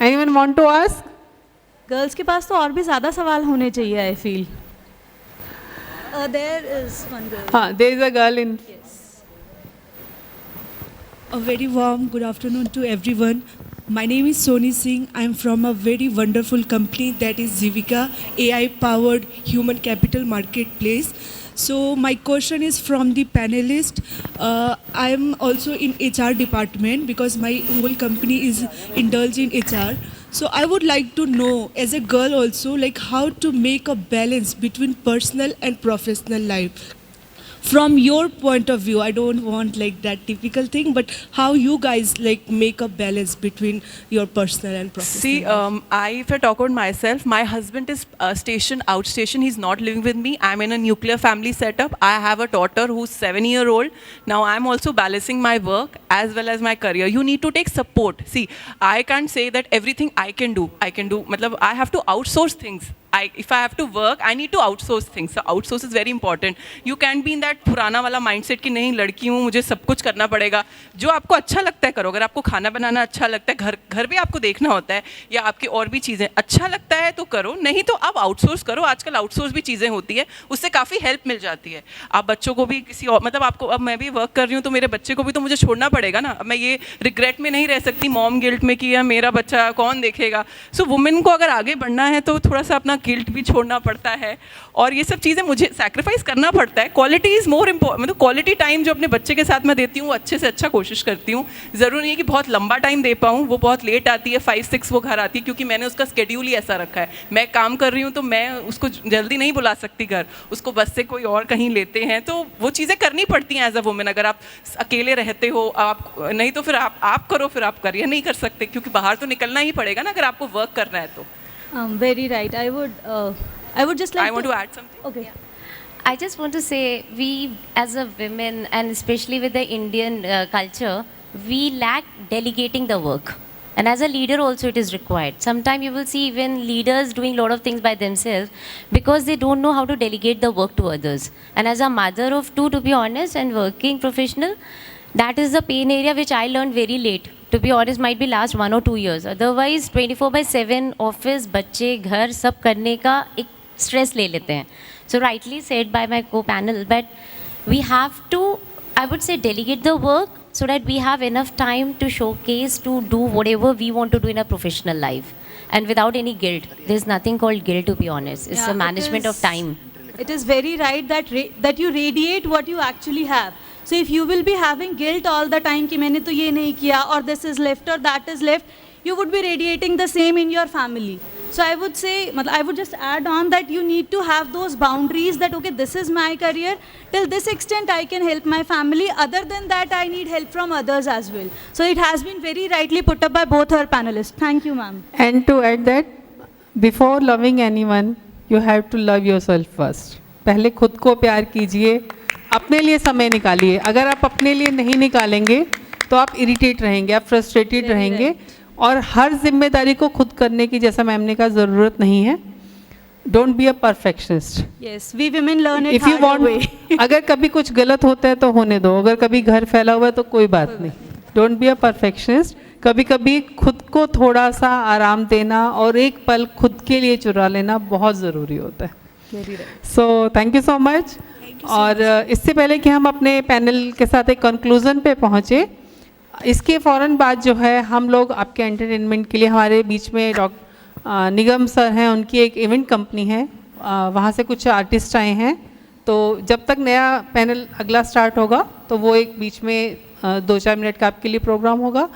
Anyone want to ask? Girls के पास तो और भी ज़्यादा सवाल होने चाहिए, I feel. There is one girl. There is a girl in. A very warm good afternoon to everyone. My name is Soni Singh. I am from a very wonderful company that is Zivika, AI-powered human capital marketplace. So my question is from the panelist. I am also in HR department because my whole company is indulged in HR. So I would like to know, as a girl also, like how to make a balance between personal and professional life. From your point of view, I don't want like that typical thing, but how you guys like make a balance between your personal and professional See, life? if I talk about myself, my husband is stationed, outstation. He's not living with me. I'm in a nuclear family setup. I have a daughter who's 7-year-old. Now I'm also balancing my work as well as my career. You need to take support. See, I can't say that everything I can do. Matlab, I have to outsource things. If I have to work, I need to outsource things. So outsource is very important. You can't be in that पुराना वाला mindset कि नहीं लड़की हूँ मुझे सब कुछ करना पड़ेगा. जो आपको अच्छा लगता है करो. अगर आपको खाना बनाना अच्छा लगता है, घर भी आपको देखना होता है, या आपकी और भी चीज़ें अच्छा लगता है तो करो, नहीं तो आप आउटसोर्स करो. आजकल आउटसोर्स भी चीज़ें होती है, उससे काफ़ी हेल्प मिल जाती है. आप बच्चों को भी किसी और मतलब आपको, अब मैं भी वर्क कर रही हूँ तो मेरे बच्चे को भी तो मुझे छोड़ना पड़ेगा ना. अब मैं ये रिग्रेट में नहीं रह सकती मॉम गिल्ट में कि यार मेरा बच्चा कौन देखेगा. सो वुमेन को अगर आगे बढ़ना है तो थोड़ा सा अपना गिल्ट भी छोड़ना पड़ता है, और ये सब चीज़ें मुझे सैक्रिफाइस करना पड़ता है. Quality is more important. मतलब क्वालिटी टाइम जो अपने बच्चे के साथ मैं देती हूँ अच्छे से अच्छा कोशिश करती हूँ. ज़रूरी नहीं है कि बहुत लंबा टाइम दे पाऊँ. वो बहुत लेट आती है, 5-6 वो घर आती है, क्योंकि मैंने उसका स्केड्यूल ही ऐसा रखा है. मैं काम कर रही हूँ तो मैं उसको जल्दी नहीं बुला सकती घर, उसको बस से कोई और कहीं लेते हैं, तो वो चीज़ें करनी पड़ती हैं एज अ वुमेन. अगर आप अकेले रहते हो, आप नहीं तो फिर आप करो, फिर आप करियर नहीं कर सकते, क्योंकि बाहर तो निकलना ही पड़ेगा ना अगर आपको वर्क करना है तो. Very right. I would just like I want to add something. Okay. I just want to say, we as a women, and especially with the Indian culture, we lack delegating the work. And as a leader also it is required. Sometimes you will see even leaders doing a lot of things by themselves because they don't know how to delegate the work to others. And as a mother of two, to be honest, and working professional, that is the pain area which I learned very late. To be honest, might be last 1 or 2 years. Otherwise 24/7 office, बच्चे, घर सब करने का एक stress ले लेते हैं. So rightly said by my co-panel, but we have to, I would say, delegate the work so that we have enough time to showcase, to do whatever we want to do in a professional life, and without any guilt. There's nothing called guilt, to be honest. It's Yeah, a management of time. It is very right that you radiate what you actually have. So if you will be having guilt all the time कि मैंने तो ये नहीं किया, or this is left or that is left, you would be radiating the same in your family. So I would say, I would just add on that you need to have those boundaries that okay, this is my career, till this extent I can help my family, other than that I need help from others as well. So it has been very rightly put up by both our panelists. Thank you, ma'am. And to add that, before loving anyone, you have to love yourself first. पहले खुद को प्यार कीजिए, अपने लिए समय निकालिए. अगर आप अपने लिए नहीं निकालेंगे तो आप इरिटेट रहेंगे, आप फ्रस्ट्रेटेड रहेंगे, और हर जिम्मेदारी को खुद करने की, जैसा मैम ने कहा, ज़रूरत नहीं है. Don't be a perfectionist. Yes, we women learn it if you hard way. Want, अगर कभी कुछ गलत होता है तो होने दो, अगर कभी घर फैला हुआ है तो कोई बात नहीं. Don't be a perfectionist. कभी कभी खुद को थोड़ा सा आराम देना और एक पल खुद के लिए चुरा लेना बहुत ज़रूरी होता है. So thank you so much. और इससे पहले कि हम अपने पैनल के साथ एक कंक्लूजन पे पहुँचे, इसके फ़ौरन बाद जो है हम लोग आपके एंटरटेनमेंट के लिए, हमारे बीच में निगम सर हैं, उनकी एक इवेंट कंपनी है, वहाँ से कुछ आर्टिस्ट आए हैं. तो जब तक नया पैनल अगला स्टार्ट होगा तो वो एक बीच में 2-4 मिनट का आपके लिए प्रोग्राम होगा.